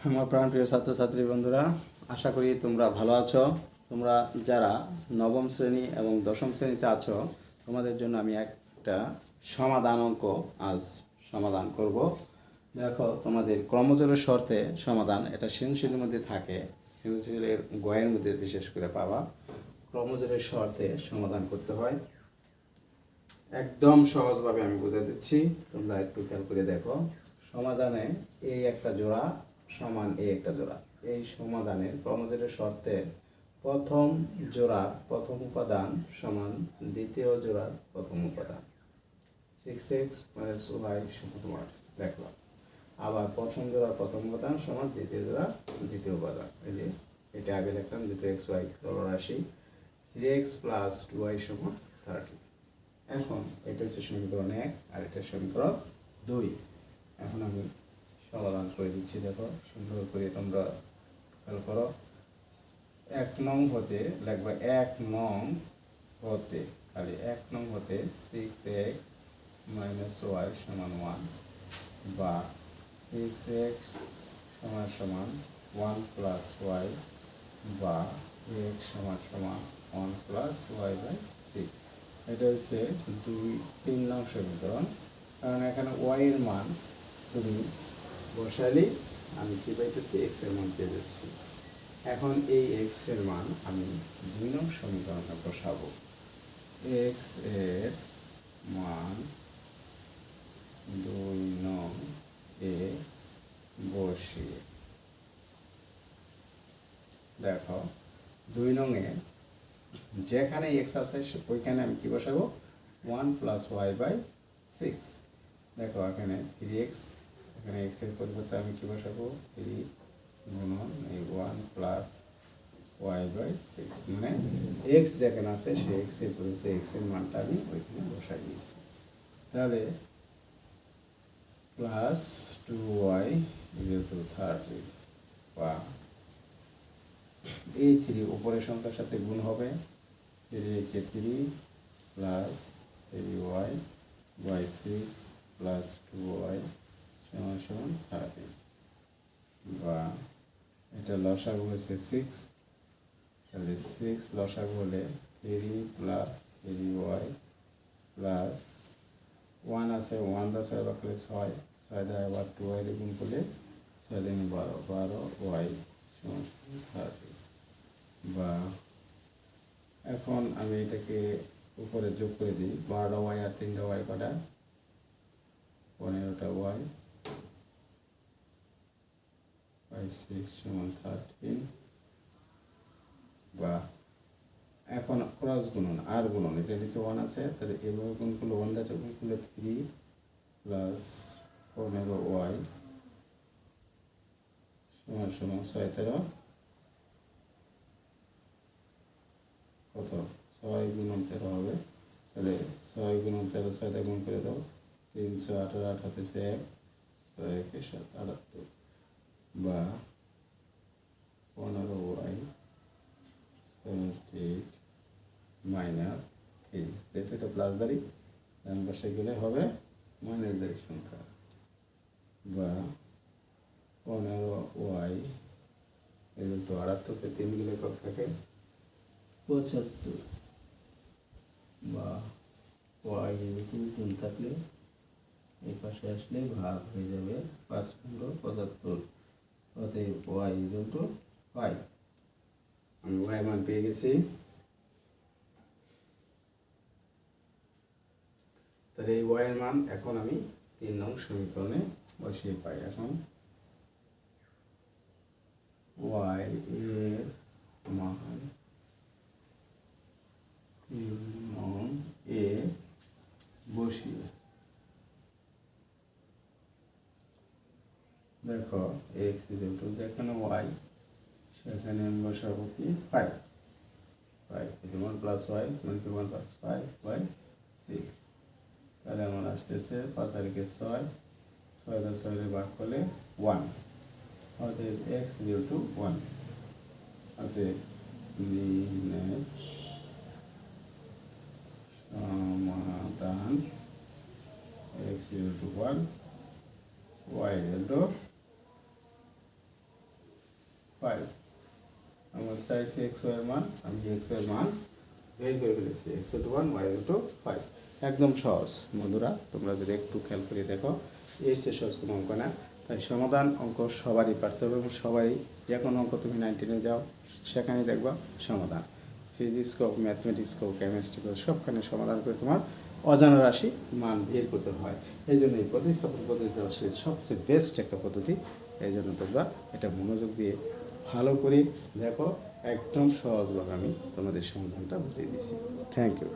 আমার প্রাণপ্রিয় ছাত্রছাত্রী বন্ধুরা, আশা করি তোমরা ভালো আছো। তোমরা যারা নবম শ্রেণী এবং দশম শ্রেণীতে আছো, তোমাদের জন্য আমি একটা সমাধান অঙ্ক আজ সমাধান করব। দেখো, তোমাদের ক্রমজোড়ের শর্তে সমাধান, এটা সৃজনশীলের মধ্যে থাকে, সৃজনশীলের গয়ের মধ্যে বিশেষ করে পাবা। ক্রমজোড়ের শর্তে সমাধান করতে হয়, একদম সহজভাবে আমি বুঝে দিচ্ছি, তোমরা একটু খেয়াল করে দেখো। সমাধানে এই একটা জোড়া সমান এই একটা জোড়া, এই সমাধানের ক্রমজোড়ের শর্তে প্রথম জোড়ার প্রথম উপাদান সমান দ্বিতীয় জোড়ার প্রথম উপাদান। 6x মাইনাস y সমান দেখলাম। আবার প্রথম জোড়ার প্রথম উপাদান সমান দ্বিতীয় জোড়ার দ্বিতীয় উপাদান। এই যে এটা আগে লিখলাম, দ্বিতীয় x y রাশি 3x প্লাস 2y সমান 30। এখন এটা হচ্ছে সমীকরণ 1 আর এটা সমীকরণ 2। এখন আমি সমাধান করে দিচ্ছি, দেখো সুন্দর করে তোমরা খেয়াল করো। 1 নং হতে লাগবে, 1 নং হতে খালি 1 নং হতে 6x মাইনাস y সমান 1 বা 6x সমান 1 প্লাস y বা x সমান 1 প্লাস y বাই 6। এটা হচ্ছে 3 নং সমীকরণ। কারণ এখানে y এর মান তুমি বসালেই আমি কি পাইতেছি, x এর মান পেয়ে যাচ্ছি। এখন এই x এর মান আমি 2 নং সমীকরণে বসাবো। x এর মান 2 নং এ বসিয়ে দেখো, 2 নং এ যেখানে x আছে ওইখানে আমি কি বসাবো, 1 প্লাস y বাই 6। দেখো এখানে 3x, এখানে x এর পরিবর্তে আমি কি বসাবো, 3 গুণন এই 1 প্লাস y বাই 6, মানে x যেখানে আছে সেই x এর পরিবর্তে x এর মানটা আমি ওইখানে বসাই দিয়েছি। তাহলে প্লাস 2y = 30 বা এই 3 উপরের সংখ্যার সাথে গুণ হবে, 3 plus 3y by 6 plus 2y সমান 30 বা এটা লসাগু হচ্ছে 6। তাহলে 6 লসাগু হলে 3 প্লাস 3y প্লাস 1 আছে, 1 দা 6 বাকলে 6, 6 দা আবার 2y গুণ করলে 6 দিন 12, 12y সমান 30 বা এখন আমি এটাকে উপরে যোগ করে দিই, 12টা y আর 3টা y কটা, 15টা y বাই 6 সমান 13 বা এখন ক্রস গুণন আর গুণন, এটা নিচে 1 আছে, তাহলে এভাবে গুণ করলে 1 দ্বারা গুণ করলে 3 প্লাস 15y সমান 6 13 কত, 6 গুণন 13 হবে। তাহলে 6 গুণন 13, 6 দিয়ে গুণ করে দাও, 318, 18 1, 6 1 7 78 বা 15y 78 মাইনাস 3, যেহেতু এটা প্লাস দাঁড়ি ডান পাশে গেলে হবে মাইনাস দাঁড়ির সংখ্যা, বা 15y = 78 3 গেলে কত থাকে, 75 বা y গুণ থাকলে এই পাশে আসলে ভাগ হয়ে যাবে, 5 15 75, অতএব y = 5। আমি y মান পেয়ে গেছি। তাহলে এই y এর মান এখন আমি 3 নং সমীকরণে বসিয়ে পাই। এখন y এর মান 3 নং এ বসিয়ে দেখো x = যেখানে y সেখানে আমি বসাবো কি 5, 1 প্লাস y মানে কি 1 প্লাস 5 বাই 6। তাহলে আমার আসতেছে 5 আর 6, 6 দা 6 ভাগ করলে 1, অতএব x = 1। অতএব নির্ণয় সমাধান x = 1, y = চাইছি এক্স ওয়াই মান, আমি এক্স ওয়াই মান বের করে ফেলেছি, এক্স টু 1 ওয়াই টু 5। একদম সহজ বন্ধুরা, তোমরা যদি একটু খেয়াল করে দেখো এর চেয়ে সহজ কোনো অঙ্ক না। তাই সমাধান অঙ্ক সবারই পারতে হবে এবং সবারই, যে কোনো অঙ্ক তুমি 19-এ যাও সেখানে দেখবা সমাধান, ফিজিক্স হোক, ম্যাথমেটিক্স হোক, কেমিস্ট্রি হোক, সবখানে সমাধান করে তোমার অজানা রাশি মান বের করতে হয়। এই জন্য এই প্রতিস্থাপন পদ্ধতিটা হচ্ছে সবচেয়ে বেস্ট একটা পদ্ধতি। এই জন্য তোমরা এটা মনোযোগ দিয়ে ভালো করে দেখো, একদম সহজভাবে আমি তোমাদের সমাধানটা বুঝিয়ে দিচ্ছি। Thank you.